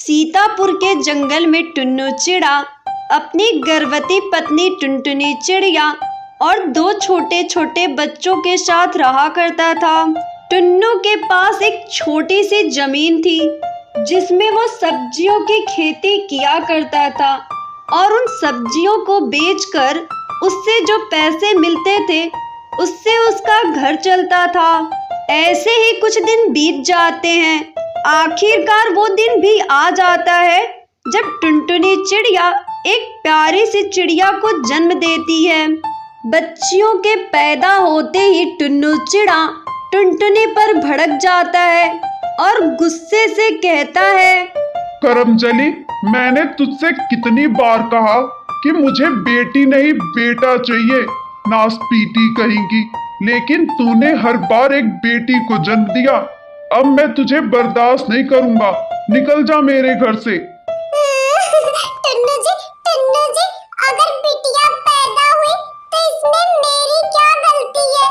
सीतापुर के जंगल में टुन्नू चिड़ा अपनी गर्भवती पत्नी टुनटुनी चिड़िया और दो छोटे छोटे बच्चों के साथ रहा करता था। टुन्नू के पास एक छोटी सी जमीन थी जिसमें वो सब्जियों की खेती किया करता था और उन सब्जियों को बेचकर उससे जो पैसे मिलते थे उससे उसका घर चलता था। ऐसे ही कुछ दिन बीत जाते हैं। आखिरकार वो दिन भी आ जाता है जब टुनटुनी चिड़िया एक प्यारी सी चिड़िया को जन्म देती है। बच्चियों के पैदा होते ही टुन्नू चिड़ा टुनटुनी पर भड़क जाता है और गुस्से से कहता है, करमजली, मैंने तुझसे कितनी बार कहा कि मुझे बेटी नहीं बेटा चाहिए, नासपीटी कहेंगी, लेकिन तूने हर बार एक बेटी को जन्म दिया। अब मैं तुझे बर्दाश्त नहीं करूंगा, निकल जा मेरे घर से। टुन्नू जी, अगर बिटिया पैदा हुई तो इसमें मेरी क्या गलती है?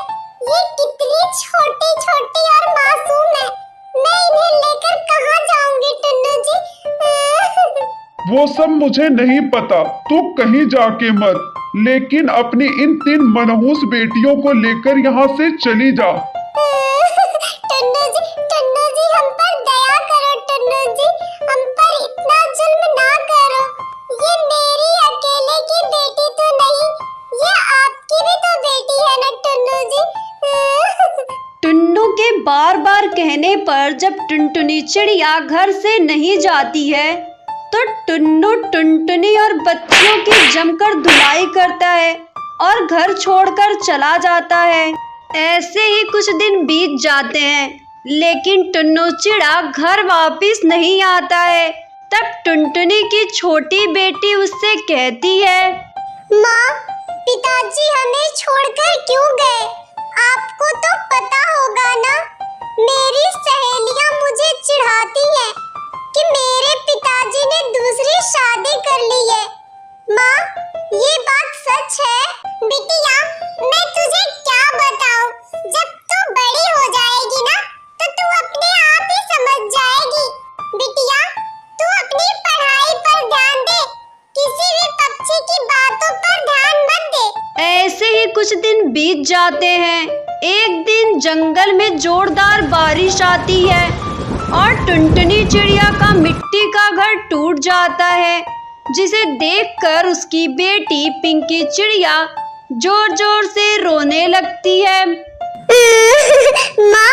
ये कितनी छोटी छोटी और मासूम है, मैं इन्हें लेकर कहाँ जाऊंगी टुन्नू जी? वो सब मुझे नहीं पता, तू कहीं जाके मर, लेकिन अपनी इन 3 मनहूस बेटियों को लेकर यहाँ से चली जा। टुन्नू जी, हम पर दया करो टुन्नू जी, हम पर इतना जुल्म ना करो। ये मेरी अकेले की बेटी तो नहीं, ये आपकी भी तो बेटी है ना टुन्नू जी। टुन्नू के बार बार कहने पर जब टुनटुनी चिड़िया घर से नहीं जाती है तो टुन्नू टुनटुनी और बच्चियों की जमकर धुलाई करता है और घर छोड़कर चला जाता है। ऐसे ही कुछ दिन बीत जाते हैं, लेकिन टुन्नू चिड़ा घर वापस नहीं आता है। तब टुनटुनी की छोटी बेटी उससे कहती है, माँ, पिताजी हमें छोड़कर क्यों गए? आपको तो पता होगा ना, मेरी सहेलियाँ मुझे चिढ़ाती हैं कि मेरे पिताजी ने दूसरी शादी कर ली है। माँ, ये बात सच है? बिटिया, मैं तुझे क्या बताऊं? जब तू बड़ी हो जाएगी ना तो तू अपने आप ही समझ जाएगी। बिटिया, तू अपनी पढ़ाई पर ध्यान दे, किसी भी पक्षी की बातों पर ध्यान मत दे। ऐसे ही कुछ दिन बीत जाते हैं। एक दिन जंगल में जोरदार बारिश आती है और टुनटुनी चिड़िया का मिट्टी का घर टूट जाता है, जिसे देखकर उसकी बेटी पिंकी चिड़िया जोर जोर से रोने लगती है। माँ,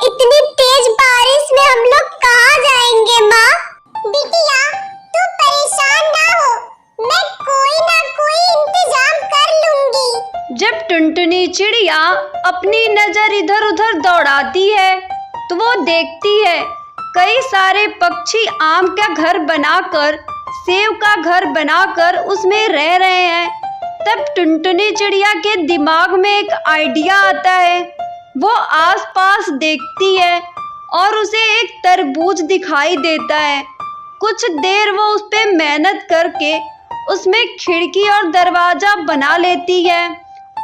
इतनी तेज बारिश में हम लोग कहाँ जाएंगे माँ? बिटिया, तू परेशान ना हो, मैं कोई ना कोई इंतजाम कर लूंगी। जब टुनटुनी चिड़िया अपनी नजर इधर उधर दौड़ाती है तो वो देखती है कई सारे पक्षी आम का घर बनाकर, सेव का घर बनाकर उसमें रह रहे हैं। तब टुनटुनी चिड़िया के दिमाग में एक आइडिया आता है। वो आसपास देखती है और उसे एक तरबूज दिखाई देता है। कुछ देर वो उस पे मेहनत करके उसमें खिड़की और दरवाजा बना लेती है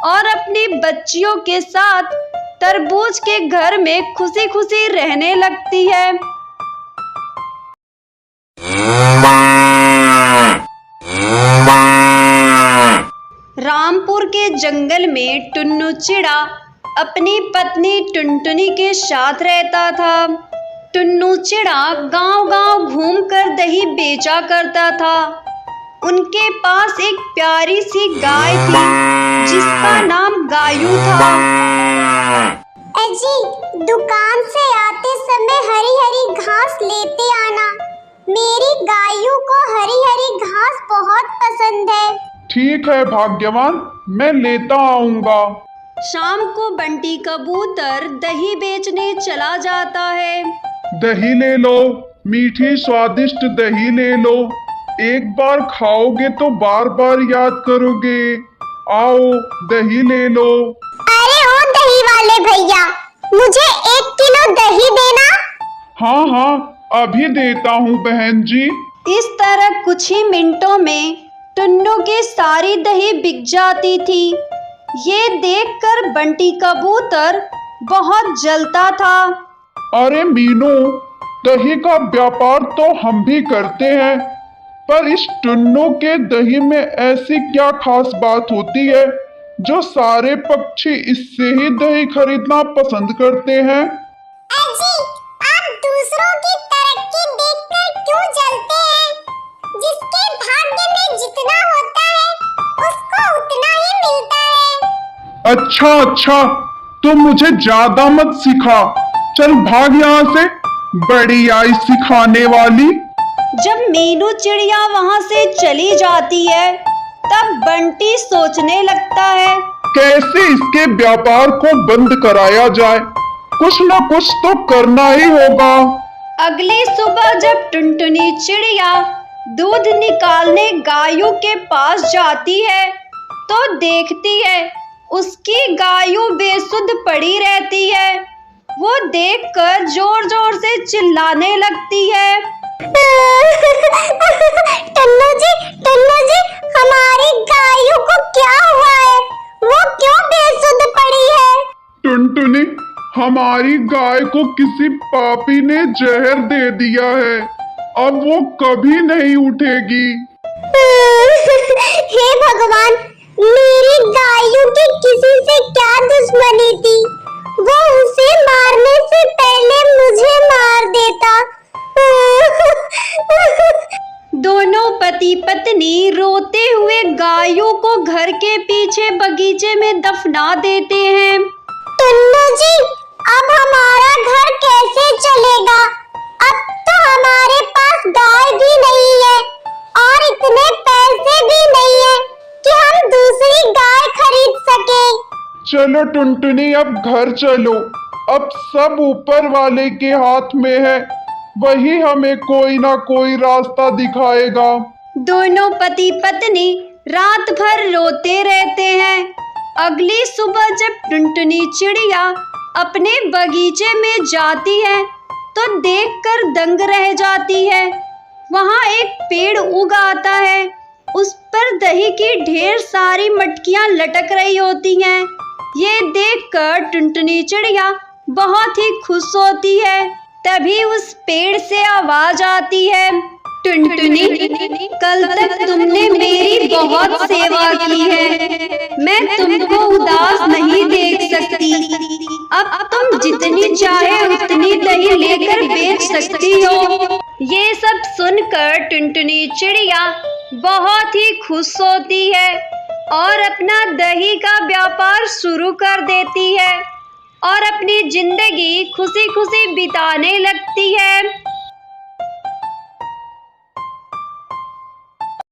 और अपनी बच्चियों के साथ तरबूज के घर में खुशी खुशी रहने लगती है। रामपुर के जंगल में टुन्नू चिड़ा अपनी पत्नी टुनटुनी के साथ रहता था। टुन्नू चिड़ा गांव-गांव घूमकर दही बेचा करता था। उनके पास एक प्यारी सी गाय थी जिसका नाम गायू था। अजी, दुकान से आते समय हरी हरी घास लेते आना, मेरी गायू को हरी हरी घास बहुत पसंद है। ठीक है भाग्यवान, मैं लेता आऊंगा। शाम को बंटी कबूतर दही बेचने चला जाता है। दही ले लो, मीठी स्वादिष्ट दही ले लो, एक बार खाओगे तो बार बार याद करोगे। आओ, दही ले लो। अरे ओ दही वाले भैया, मुझे 1 किलो दही देना। हाँ, अभी देता हूँ बहन जी। इस तरह कुछ ही मिनटों में टुन्नू की सारी दही बिक जाती थी। ये देखकर बंटी कबूतर बहुत जलता था। अरे मीनू, दही का व्यापार तो हम भी करते हैं, पर इस टुन्नू के दही में ऐसी क्या खास बात होती है जो सारे पक्षी इससे ही दही खरीदना पसंद करते हैं? अजी, आप दूसरों की तरक्की देखकर क्यों जलते हैं? जिसके भाग्य में जितना होता है उसको उतना ही मिलता है। अच्छा अच्छा, तो मुझे ज्यादा मत सिखा, चल भाग यहाँ से, बड़ी आई सिखाने वाली। जब मीनू चिड़िया वहाँ से चली जाती है तब बंटी सोचने लगता है, कैसे इसके व्यापार को बंद कराया जाए, कुछ न कुछ तो करना ही होगा। अगली सुबह जब टुनटुनी चिड़िया दूध निकालने गायों के पास जाती है तो देखती है उसकी गायों बेसुध पड़ी रहती है। वो देखकर जोर जोर से चिल्लाने लगती है, टुन्नू जी, हमारी गायों को क्या हुआ है? वो क्यों बेसुध पड़ी है? टुनटुनी, हमारी गाय को किसी पापी ने जहर दे दिया है, अब वो कभी नहीं उठेगी। हे भगवान, मेरी गायों की किसी से क्या दुश्मनी थी? वो उसे मारने से पहले मुझे मार देता। दोनों पति पत्नी रोते हुए गायों को घर के पीछे बगीचे में दफना देते हैं। टुन्नू जी, अब हमारा घर कैसे चलेगा? अब तो हमारे पास गाय भी नहीं है और इतने पैसे भी नहीं है कि हम दूसरी गाय खरीद सके। चलो टुनटुनी, अब घर चलो, अब सब ऊपर वाले के हाथ में है, वही हमें कोई ना कोई रास्ता दिखाएगा। दोनों पति पत्नी रात भर रोते रहते हैं। अगली सुबह जब टुनटुनी चिड़िया अपने बगीचे में जाती है तो देखकर दंग रह जाती है। वहाँ एक पेड़ उग आता है, उस पर दही की ढेर सारी मटकियाँ लटक रही होती हैं। ये देखकर टुनटुनी चिड़िया बहुत ही खुश होती है। तभी उस पेड़ से आवाज आती है, टुनटुनी, कल तक तुमने मेरी बहुत सेवा की है, मैं तुमको उदास नहीं देख सकती। अब तुम जितनी चाहे उतनी दही लेकर बेच सकती हो। ये सब सुनकर टुनटुनी चिड़िया बहुत ही खुश होती है और अपना दही का व्यापार शुरू कर देती है और अपनी जिंदगी खुशी खुशी बिताने लगती है।